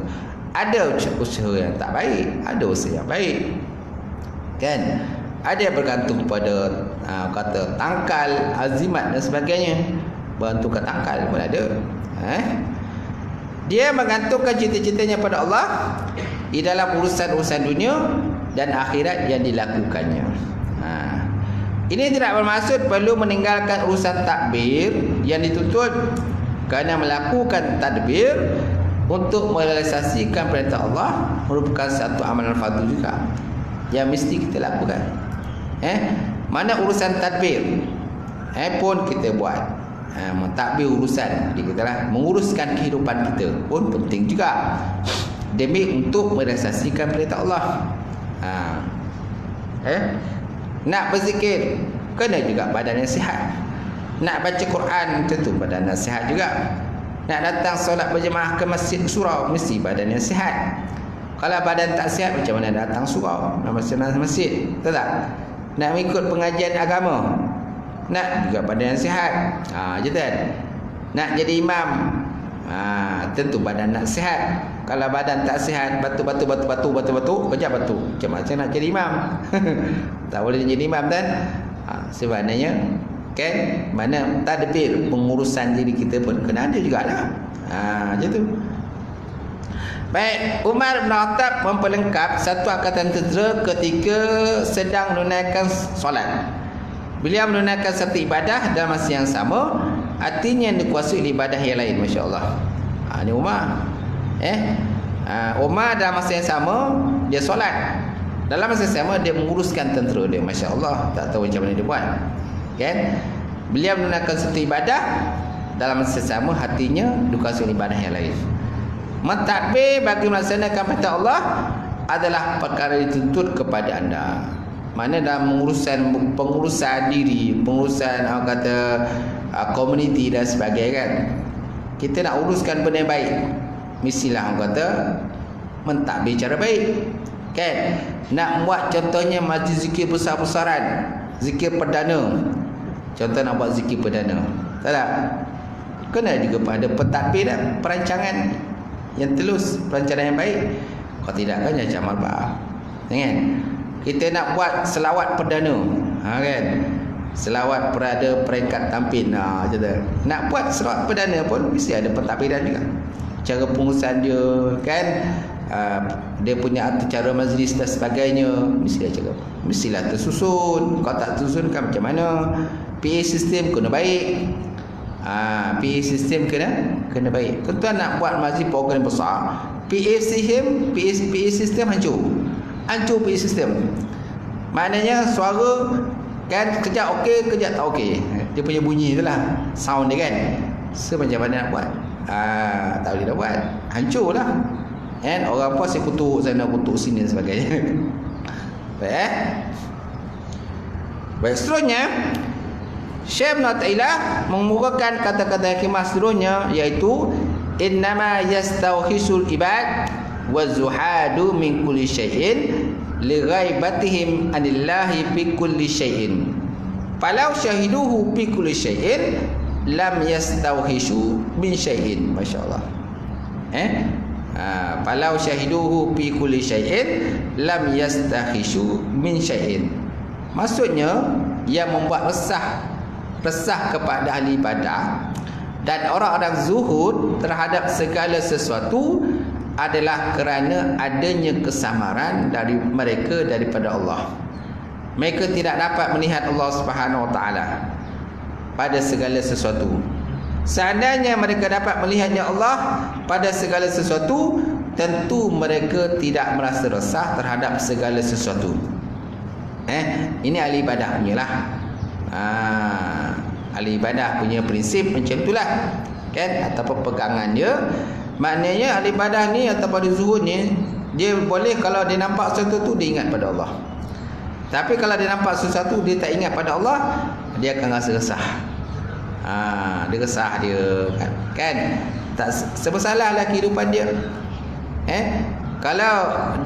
Ada usaha yang tak baik, ada usaha yang baik, kan? Ada yang bergantung pada kata tangkal, azimat dan sebagainya. Bergantung ke tangkal pun ada. Dia menggantungkan cita-citanya pada Allah di dalam urusan-urusan dunia dan akhirat yang dilakukannya. Ini tidak bermaksud perlu meninggalkan urusan takbir yang dituntut, kerana melakukan tadbir untuk merealisasikan perintah Allah merupakan satu amalan fardu juga yang mesti kita lakukan. Mana urusan tadbir pun kita buat. Mentadbir urusan kita lah, menguruskan kehidupan kita pun penting juga demi untuk merealisasikan perintah Allah. Nak berzikir kena juga badan yang sihat. Nak baca Quran tentu badan yang sihat juga. Nak datang solat berjemaah ke masjid surau mesti badan yang sihat. Kalau badan tak sihat macam mana datang surau, nak masjid? Betul tak? Nak mengikut pengajian agama, nak juga badan yang sihat. Je kan? Nak jadi imam, tentu badan nak sihat. Kalau badan tak sihat, batu, kerja batu. Macam mana nak jadi imam? Tak boleh jadi imam kan? Sebenarnya kan, mana tadbir pengurusan diri kita pun kena ada jugalah. Macam tu. Baik, Umar bin Khattab memperlengkap satu angkatan tentera ketika sedang menunaikan solat. Beliau menunaikan satu ibadah dalam masa yang sama, artinya dikuasai ibadah yang lain. Masya Allah. Ini Umar. Umar dalam masa yang sama dia solat. Dalam masa yang sama dia menguruskan tentera dia. Masya Allah. Tak tahu macam mana dia buat. Kan? Beliau menunaikan satu ibadah dalam masa yang sama, hatinya dikuasai ibadah yang lain. Mentadbir bagi melaksanakan perintah Allah adalah perkara dituntut kepada anda. Mana dalam pengurusan diri, pengurusan komuniti dan sebagainya kan. Kita nak uruskan benda yang baik, mestilah orang kata mentadbir cara baik. Kan? Nak buat contohnya majlis zikir besar-besaran, zikir perdana. Contoh nak buat zikir perdana. Tak? Kena juga pada pentadbir dan perancangan yang telus, perancangan yang baik. Kalau tidak kan macam malbah. Kan? Kita nak buat selawat perdana, kan? Selawat perada peringkat tampin, macam tu. Nak buat selawat perdana pun mesti ada pentadbiran juga. Cara pengurusan dia, kan? Dia punya cara majlis dan sebagainya, mestilah tersusun. Kalau tak tersusun kan macam mana? PA sistem kena baik. PA sistem kena baik. Tuan nak buat majlis program besar, PA sistem hancur PA sistem. Maknanya suara kan kejap okey, kejap tak okey. Dia punya bunyi itulah sound dia kan. Macam mana nak buat? Tak boleh nak buat. Hancurlah. Kan orang pun asyik kutuk sana, kutuk sini dan sebagainya. Baik. Baik, seterusnya Syekh Ibn Athaillah mengemukakan kata-kata hikmah seterusnya, iaitu innama yastawhisul ibad wa zuhadu min kulli syai'in li ghaibatihim anillahi fi kulli syai'in falau syahiduhu fi kulli syai'in lam yastawhishu min syai'in. Masya-Allah. Falau syahiduhu fi kulli syai'in lam yastahishu min syai'in. Maksudnya yang membuat resah kepada ahli ibadah dan orang-orang zuhud terhadap segala sesuatu adalah kerana adanya kesamaran dari mereka daripada Allah. Mereka tidak dapat melihat Allah Subhanahu Wa Taala pada segala sesuatu. Seandainya mereka dapat melihatnya Allah pada segala sesuatu, tentu mereka tidak merasa resah terhadap segala sesuatu. Ini ahli ibadah punyalah. Ahli ibadah punya prinsip macam itulah, kan? Ataupun pegangan dia. Maknanya ahli ibadah ni ataupun ahli zuhud ni, dia boleh kalau dia nampak sesuatu tu dia ingat pada Allah. Tapi kalau dia nampak sesuatu dia tak ingat pada Allah, dia akan rasa resah. Dia resah dia kan? Tak sebesalah kehidupan dia. Kalau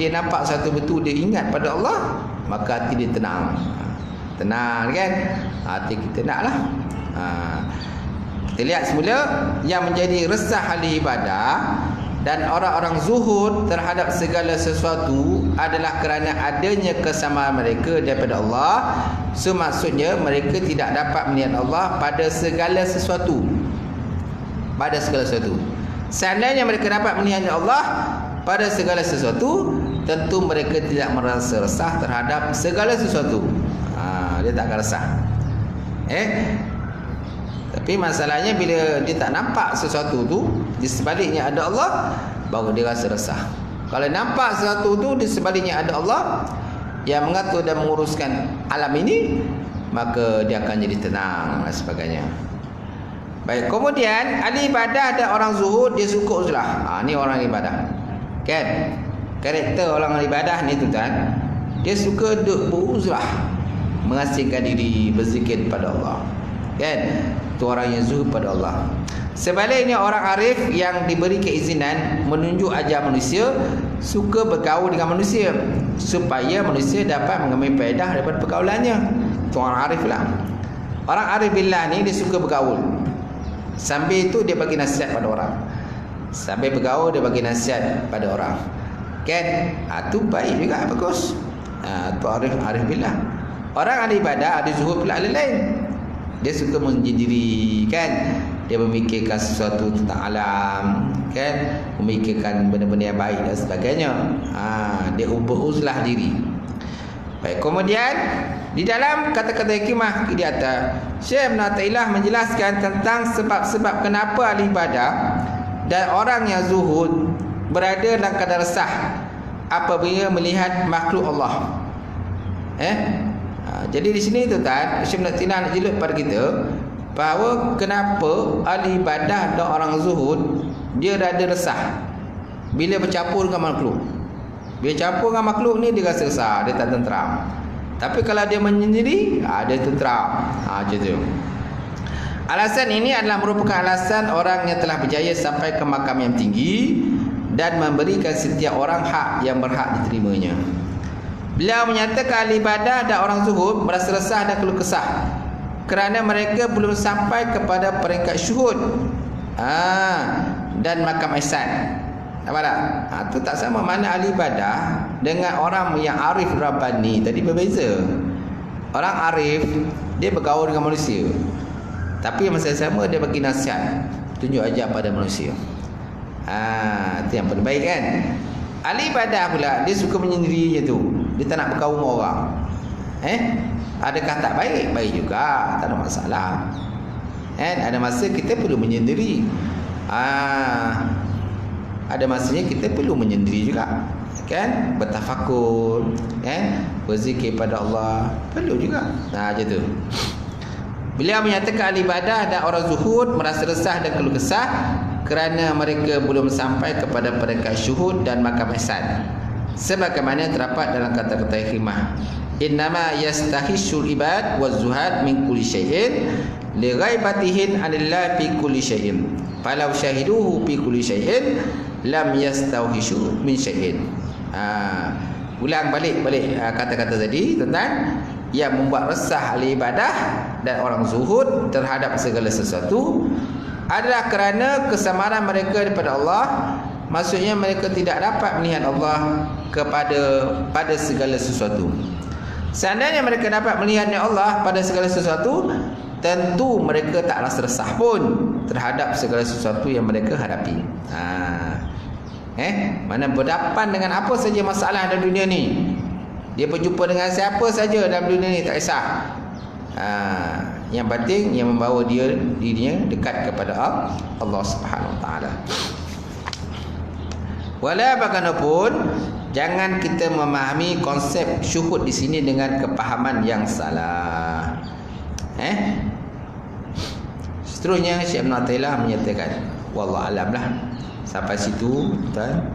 dia nampak satu betul dia ingat pada Allah, maka hati dia tenang. Tenang kan? Hati kita naklah. Kita lihat semula yang menjadi resah ahli ibadah dan orang-orang zuhud terhadap segala sesuatu adalah kerana adanya kesamaan mereka daripada Allah. So maksudnya mereka tidak dapat melihat Allah pada segala sesuatu. Pada segala sesuatu. Seandainya mereka dapat melihat Allah pada segala sesuatu, tentu mereka tidak merasa resah terhadap segala sesuatu. Dia tak akan resah. Tapi masalahnya bila dia tak nampak sesuatu tu, di sebaliknya ada Allah, baru dia rasa resah. Kalau nampak sesuatu tu di sebaliknya ada Allah yang mengatur dan menguruskan alam ini, maka dia akan jadi tenang dan sebagainya. Baik, kemudian ahli ibadah ada orang zuhud, dia suka uzlah. Ni orang ibadah. Kan? Karakter orang ibadah ni tuan, dia suka duduk beruzlah, mengasingkan diri, berzikir kepada Allah. Kan? Itu orang yang zuhud pada Allah. Sebaliknya orang arif yang diberi keizinan menunjuk ajar manusia, suka bergaul dengan manusia supaya manusia dapat mengambil faedah daripada pergaulannya. Itu orang arif lah. Orang arif billah ni dia suka bergaul. Sambil itu dia bagi nasihat pada orang. Sambil bergaul dia bagi nasihat pada orang. Kan? Itu baik juga, bagus. Itu arif billah. Orang ada ibadah, ada zuhud pula lain. Dia suka menyendiri, kan? Dia memikirkan sesuatu tentang alam, kan? Memikirkan benda-benda yang baik dan sebagainya. Dia beruzlah diri. Baik, kemudian di dalam kata-kata hikmah di atas, Syekh Ibn Athaillah menjelaskan tentang sebab-sebab kenapa ahli ibadah dan orang yang zuhud berada dalam keadaan resah apabila melihat makhluk Allah. Jadi di sini tuan, Syekh Ibn Athaillah nak jelut pada kita bahawa kenapa ahli ibadah dan orang zuhud dia rada resah bila bercampur dengan makhluk. Bila campur dengan makhluk ni dia rasa resah, dia tak tenteram. Tapi kalau dia menyendiri, dia tenteram. Macam tu. Alasan ini adalah merupakan alasan orang yang telah berjaya sampai ke makam yang tinggi dan memberikan setiap orang hak yang berhak diterimanya. Beliau menyatakan ahli ibadah dan orang zuhud merasa resah dan keluh kesah kerana mereka belum sampai kepada peringkat syuhud dan makam ihsan. Nampak tak? Itu tak sama mana ahli ibadah dengan orang yang arif Rabbani tadi berbeza. Orang arif dia bergaul dengan manusia, tapi masa sama dia bagi nasihat, tunjuk ajar pada manusia. Itu yang paling baik, kan? Ahli ibadah pula dia suka menyendiri je tu. Dia tak nak berkaum dengan orang. Adakah tak baik? Baik juga, tak ada masalah. Ada masa kita perlu menyendiri. Ada masanya kita perlu menyendiri juga, kan? Bertafakur, kan? Berzikir pada Allah perlu juga. Macam tu. Beliau menyatakan ahli ibadah dan orang zuhud merasa resah dan keluh kesah kerana mereka belum sampai kepada peringkat syuhud dan makam ihsan. Sebagaimana terdapat dalam kata-kata hikmah, innama yastahisul ibad wazuhad min kulli syai'in li ghaibatihin anillah fi kulli syai'in falau syahiduhu fi kulli syai'in lam yastauhishu min syai'in. Ulang balik kata-kata tadi tentang yang membuat resah ahli ibadah dan orang zuhud terhadap segala sesuatu adalah kerana kesamaran mereka daripada Allah. Maksudnya mereka tidak dapat melihat Allah pada segala sesuatu. Seandainya mereka dapat melihatnya Allah pada segala sesuatu, tentu mereka tak rasa resah pun terhadap segala sesuatu yang mereka hadapi. Mana berdepan dengan apa saja masalah dalam dunia ni, dia berjumpa dengan siapa saja dalam dunia ni, tak kisah. Yang penting yang membawa dirinya dekat kepada Allah Subhanahu Wa Taala. Wala bagaimanapun, jangan kita memahami konsep syuhud di sini dengan kepahaman yang salah. Seterusnya Syekh Ibn Athaillah menyatakan, wallahu alam lah. Sampai situ, tuan.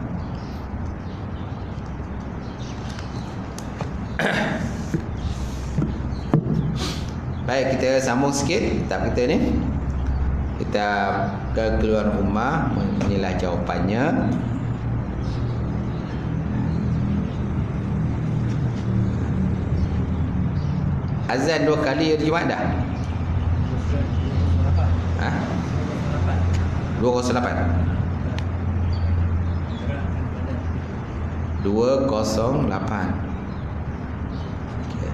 Baik, kita sambung sikit kitab kita ni. Kita ke keluar rumah, inilah jawapannya. Azan 2 kali hari Jumaat dah? 208. 208. Okay.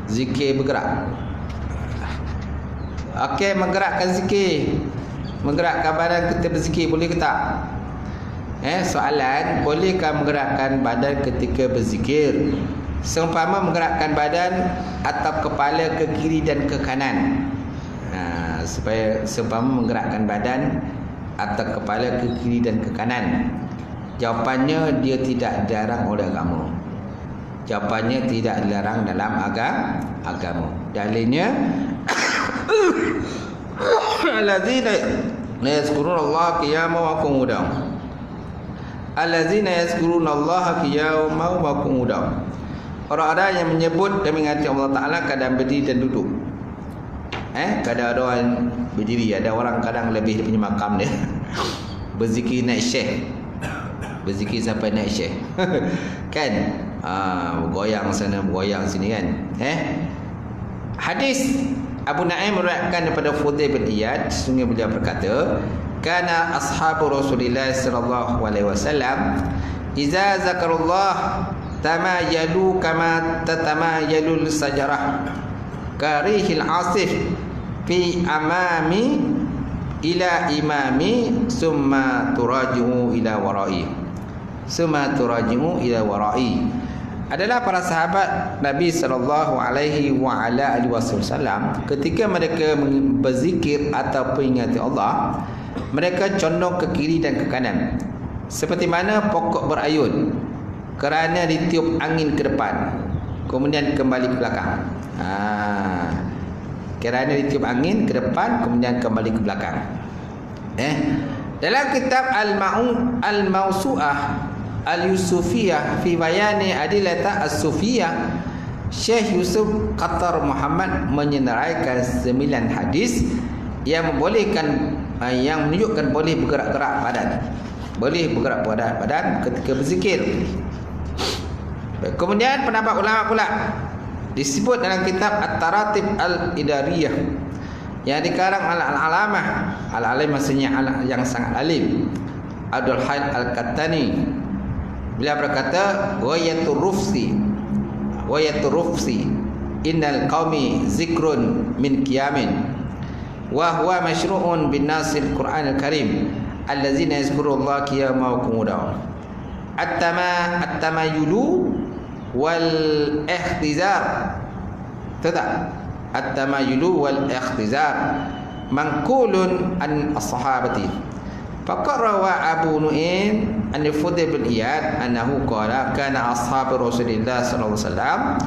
Zikir bergerak. Okey, menggerakkan zikir, menggerakkan badan kita berzikir, boleh ke tak? Soalan, bolehkah menggerakkan badan ketika berzikir? Seumpama menggerakkan badan atau kepala ke kiri dan ke kanan. Supaya seumpama menggerakkan badan atau kepala ke kiri dan ke kanan. Jawapannya, dia tidak dilarang oleh agama. Jawapannya tidak dilarang dalam agama. Dalilnya allazina yazkurunallaha qiyaman wa qu'udan. Allazina yazkurunallaha qiyaman wa qu'udan. Orang-orang yang menyebut dan mengingati Allah Ta'ala keadaan berdiri dan duduk. Kadang ada orang berdiri, ada orang kadang lebih dia punya makam dia. Berzikir naik syekh. Berzikir sampai naik syekh. Kan? Bergoyang sana, bergoyang sini kan. Hadis Abu Naim meriwayatkan daripada Fudail bin Iyad, sesungguhnya beliau berkata, kana ashabu Rasulillah sallallahu alaihi wasallam idza zakarullah tamayalu kama tatamayalul sajarah karihil asif fi amami ila imami summa turaji'u ila warai. Summa turaji'u ila warai adalah para sahabat Nabi sallallahu alaihi wa ala alihi wasallam ketika mereka berzikir ataupun ingati Allah, mereka condong ke kiri dan ke kanan seperti mana pokok berayun kerana ditiup angin ke depan kemudian kembali ke belakang. Kerana ditiup angin ke depan kemudian kembali ke belakang. Dalam kitab Al-Mawsu'ah Al-Yusufiyah fi bayani adilata as-sufiyah, Syekh Yusuf Qatar Muhammad menyenaraikan 9 hadis yang membolehkan, yang menunjukkan boleh bergerak-gerak badan. Boleh bergerak badan ketika berzikir. Kemudian pendapat ulama pula disebut dalam kitab At-Taratib Al-Idariyah yang dikarang Al-Alamah. Al-Alim maksudnya yang sangat alim, Abdul Hayy Al-Kattani. Beliau berkata, wayatur rufsi innal qaumi zikrun min qiyamin wa huwa masyru'un bin nasil Qur'anil Karim allazina yazkurullaha qiyaman wa qu'udan. At-tamayulu wal ikhtizar. Tetap at-tamayulu wal ikhtizar manqulun an as-sahabati. Faqad rawa Abu Nu'aim an Fudail bin Iyad annahu qala kana ashabu Rasulillah sallallahu alaihi wasallam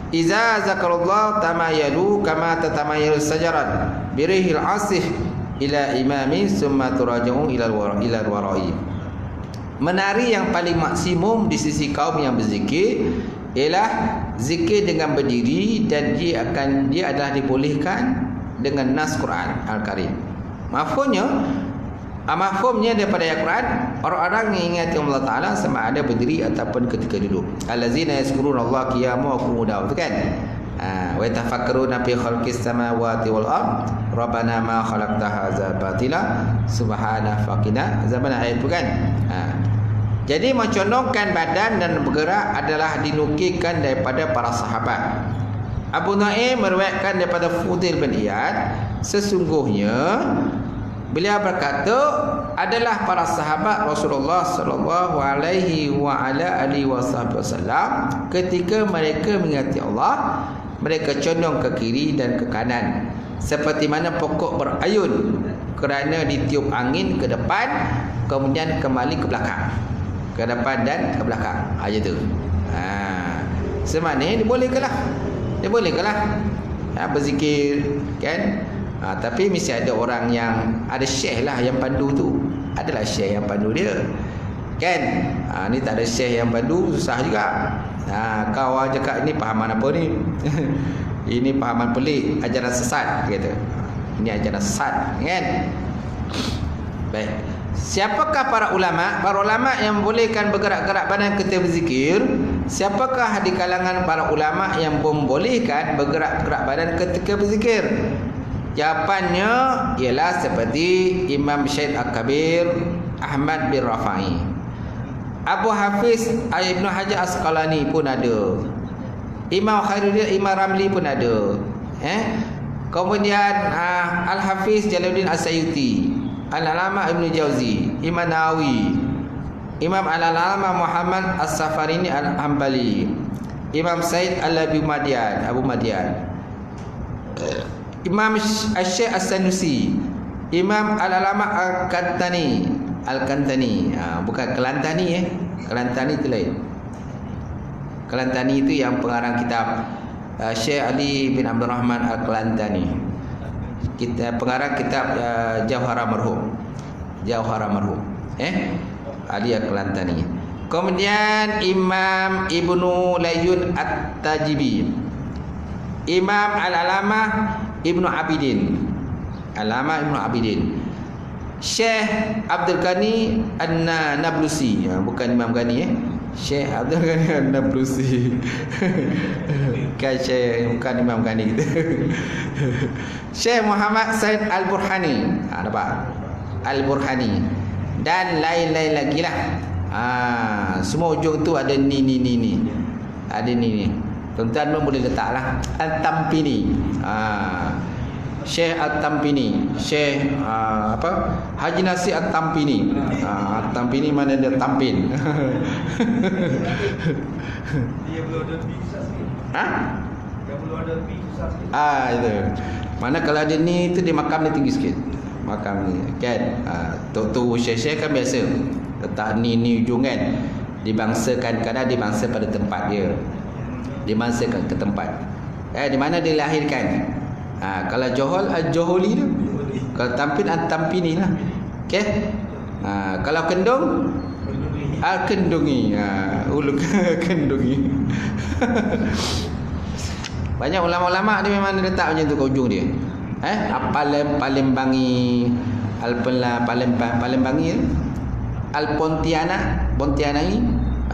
idza zakarallahu tamayalu kama tatamayalu sajarat birihil asih ila imami summa turaji'u ila warai. Menari yang paling maksimum di sisi kaum yang berzikir ialah zikir dengan berdiri, dan dia adalah dibolehkan dengan nas Quran Al-Karim. Mafhumnya daripada ayat Quran, orang-orang yang ingat Allah Ta'ala sama ada berdiri ataupun ketika duduk. Allazina yazkurunallaha qiyaman wa qu'udan, itu kan? Wa yatafakkaruna fi khalqis samawati wal ard rabbana ma khalaqta hadza batila subhanaka faqina azaban, ayat itu kan? Jadi mencondongkan badan dan bergerak adalah dinukilkan daripada para sahabat. Abu Nu'aim meriwayatkan daripada Fudail bin Iyad, sesungguhnya beliau berkata adalah para sahabat Rasulullah sallallahu alaihi wa ala alihi wasallam ketika mereka mengingati Allah, mereka condong ke kiri dan ke kanan seperti mana pokok berayun kerana ditiup angin ke depan kemudian kembali ke belakang, ke depan dan ke belakang. Aja tu. Semana dibolehkanlah. Berzikir kan. Tapi mesti ada orang yang ada syekh lah yang pandu tu. Adalah syekh yang pandu dia. Kan? Ni tak ada syekh yang pandu, susah juga. Kau cakap ni pahaman apa ni? Ini pahaman pelik, ajaran sesat kata. Ini ajaran sesat, kan? Baik. Siapakah para ulama? Para ulama yang membolehkan bergerak-gerak badan ketika berzikir. Siapakah di kalangan para ulama yang membolehkan bergerak-gerak badan ketika berzikir? Jawapannya ialah seperti Imam Syed Al-Kabir Ahmad bin Rafa'i, Abu Hafiz Ibn Hajar Asqalani pun ada, Imam Khairuddin Imam Ramli pun ada, kemudian Al-Hafiz Jalaluddin As-Sayuti, Al-Alama Ibn Jauzi, Imam Nawawi, Imam Al-Alama Muhammad As-Safarini Al-Hambali, Imam Said Al-Abi Madian, Abu Madian, Imam Syekh As-Sanusi, Imam Al-Alama Al-Kantani, bukan Kelantani Kelantani itu lain. Kelantani itu yang pengarang kitab Syekh Ali bin Abdul Rahman Al-Kelantani. Pengarang kitab Jauhara Marhum. Ali Al-Kelantani. Kemudian Imam Ibnu Layyun At-Tajibi, Imam Al-Alamah Ibnu Abidin. Al-Allama Ibnu Abidin. Syekh Abdul Ghani An-Nablusi, bukan Imam Ghani Syekh Abdul Ghani An-Nablusi. Kan Syekh, bukan Imam Ghani kita. Syekh Muhammad Said Al-Burhani. Nampak? Al-Burhani. Dan lain-lain lagi lah. Semua ujung tu ada ni. Ada ni. Tuan-tuan pun boleh letaklah. Al-Tampini. Syekh Al-Tampini, Syekh Haji Nasir Al-Tampini. Al-Tampini mana dia tampin. Dia belum ada lebih susah sikit. Dia belum ada lebih susah sikit. Itu. Mana kalau ada ni tu dia makam dia tinggi sikit. Makam ni kan. Tok syekh-syekh kan biasa letak ni ujung kan. Dibangsakan, kadang dibangsa pada tempat dia. Dibangsakan ke tempat. Di mana dia lahirkan. Kalau Johol Al-Joholi tu. Kalau Tampin Al-Tampini lah. Okey. Kalau Kendung Al-Kendungi. Ulu Kendungi. Banyak ulama-ulama dia memang letak macam tu ke ujung dia. Palembangi Palembangi Al-Pontianak, Pontianai.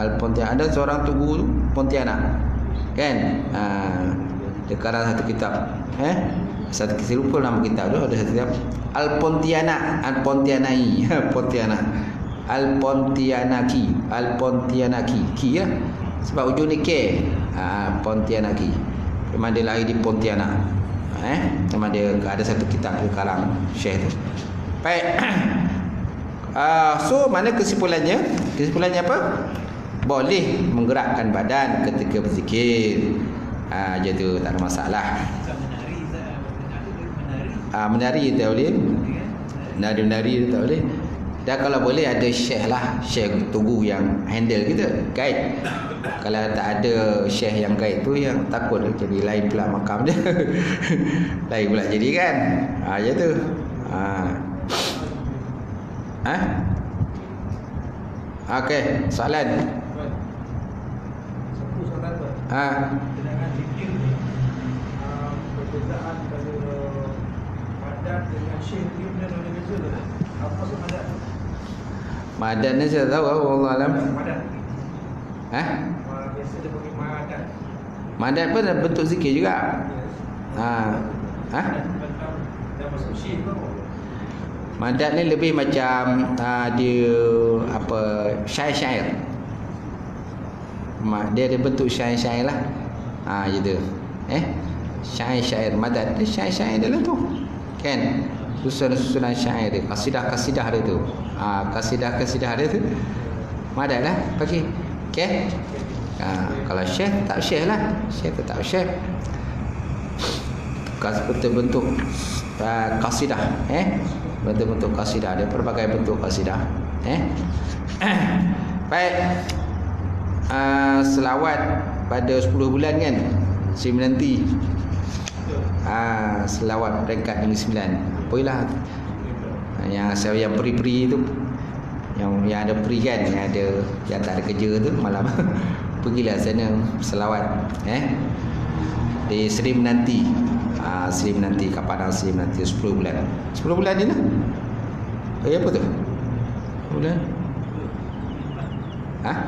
Al-Pontianak ada seorang tu guru Pontianak. Kan? Dia karang satu kitab. Satu kisah lupa nama kitab tu, ada satu kitab Al-Pontianak, Al-Pontianai, Pontianak, Al-Pontianaki, Al-Pontianaki, ki ya. Sebab ujung ni K. Pontianaki. Memang dia lahir di Pontianak. Memang dia ada satu kitab dia karang Syekh tu. Baik. So mana kesimpulannya? Kesimpulannya apa? Boleh menggerakkan badan ketika berzikir. Je tu tak ada masalah. Menari tak boleh. Menari tak boleh. Dan kalau boleh ada syekh lah, syekh tunggu yang handle kita, guide. Kalau tak ada syekh yang guide tu, yang takut jadi lain pula makam dia. Lain pula jadi kan. Je tu. Okey, soalan. Satu soalan tu. Dengan zikir ni, perbezaan pada madan dengan syekh ni benar ada beza ke? Apa maksud madan? Madan ni saya tahu, wallahu alam. Madan. Biasa dia panggil madan. Madan pun bentuk zikir juga. Dah masuk syekh tu. Madan ni lebih macam dia apa, syair-syair. Dia ada bentuk syair-syair lah. Gitu. Syair-syair madad dia syair-syair dalam tu. Kan? Susunan-susunan syair dia, kasidah-kasidah dia tu. Kasidah-kasidah dia tu madad lah bagi. Okey. Kalau syekh tak syekh lah. Syekh tetap syekh. Bentuk-bentuk kasidah, bentuk-bentuk kasidah, ada pelbagai bentuk kasidah. Baik. Selawat pada 10 bulan kan, Sri Menanti. Selawat peringkat yang 9. Apalah yang peri-peri tu, yang ada peri kan, yang tak ada kerja tu malam. Pergilah sana selawat di Sri Menanti. Sri Menanti, Kapadang Sri Menanti 10 bulan. 10 bulan ni lah. Apa tu? 10 bulan. 4.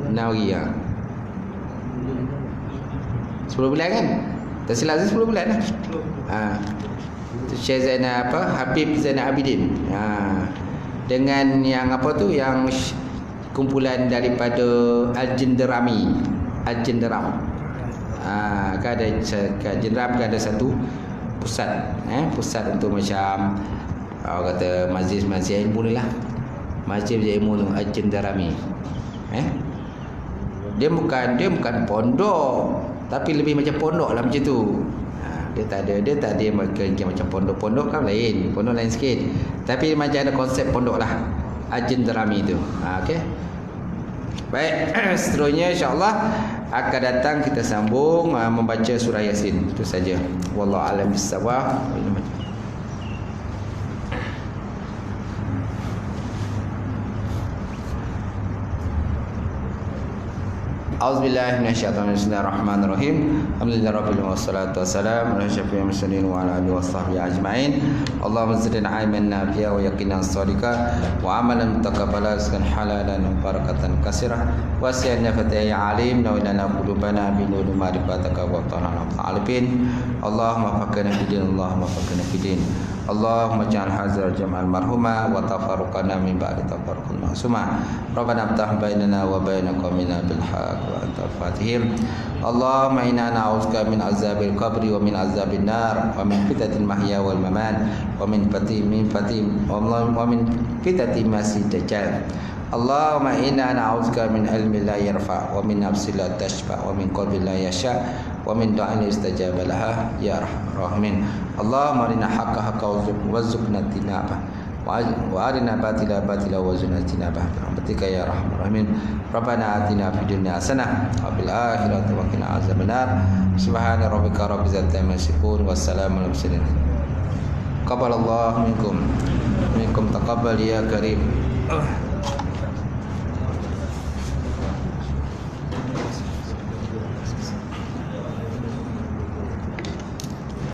6 hari 10 bulan kan? Tak silap saya 10 bulan lah. Syekh Zainal Habib Zainal Abidin. Dengan yang apa tu, yang kumpulan daripada Al-Jenderami. Al-Jenderam. Kan ada Jenderam, kan ada satu pusat, pusat untuk macam kata majlis ilmu ni lah. Majlis ilmu tu Al-Jenderami. Dia bukan pondok, tapi lebih macam pondok lah macam tu. Dia tak ada macam pondok kan lain, pondok lain sikit. Tapi macam ada konsep pondok lah. Al-Jenderami tu. Okey. Baik, seterusnya insya-Allah akan datang kita sambung membaca surah Yasin. Itu saja. Wallahu a'lam bissawab. A'udzubillahi minasyaitonir rajim. Bismillahirrahmanirrahim. Alhamdulillahirabbil alamin wassalatu wassalamu ala asyrafil mursalin wa ala alihi washabbihi ajmain. Allahumma zidna ilman nafi'a wa yaqinan shadiqa wa amalan mutaqabbala rizqan halalan wa barakatan katsirah wa siyana fataya alim wa lana qulubana bi nuri ma'rifataka wa ta'ala alifin. Allahumma faqina fid din, Allahumma faqina fid din. Allahumma ja'al hadzal jam'al marhuma wa tafarruqana min ba'di tafarruqan ma'suma. Rabbana aftah bainana wa baina qaumina bil haqq wa anta fatihim. Allahumma inna na'udzubika min azabil qabri wa min azabin nar wa min fitnatil mahya wal mamat wa min fitnatil masih dajjal. Allahumma inna na'udzubika min ilmin la yarfa wa min nafsin la tashfa wa min qalbin la yasha wa min du'ain istajaba laha ya arhamar rahimin. Allahumma arina haqqa haqqa warzuqna tinabah wa arina batila batila warzuqna tinabah birahmatika ya arhamar rahimin. Rabbana atina fid dunya hasanah wa fil akhirati wa qina azabannar. Subhana rabbika rabbil izzati amma yasifun wa salamun alal mursalin. Taqabbalallahu minkum taqabbal ya karim.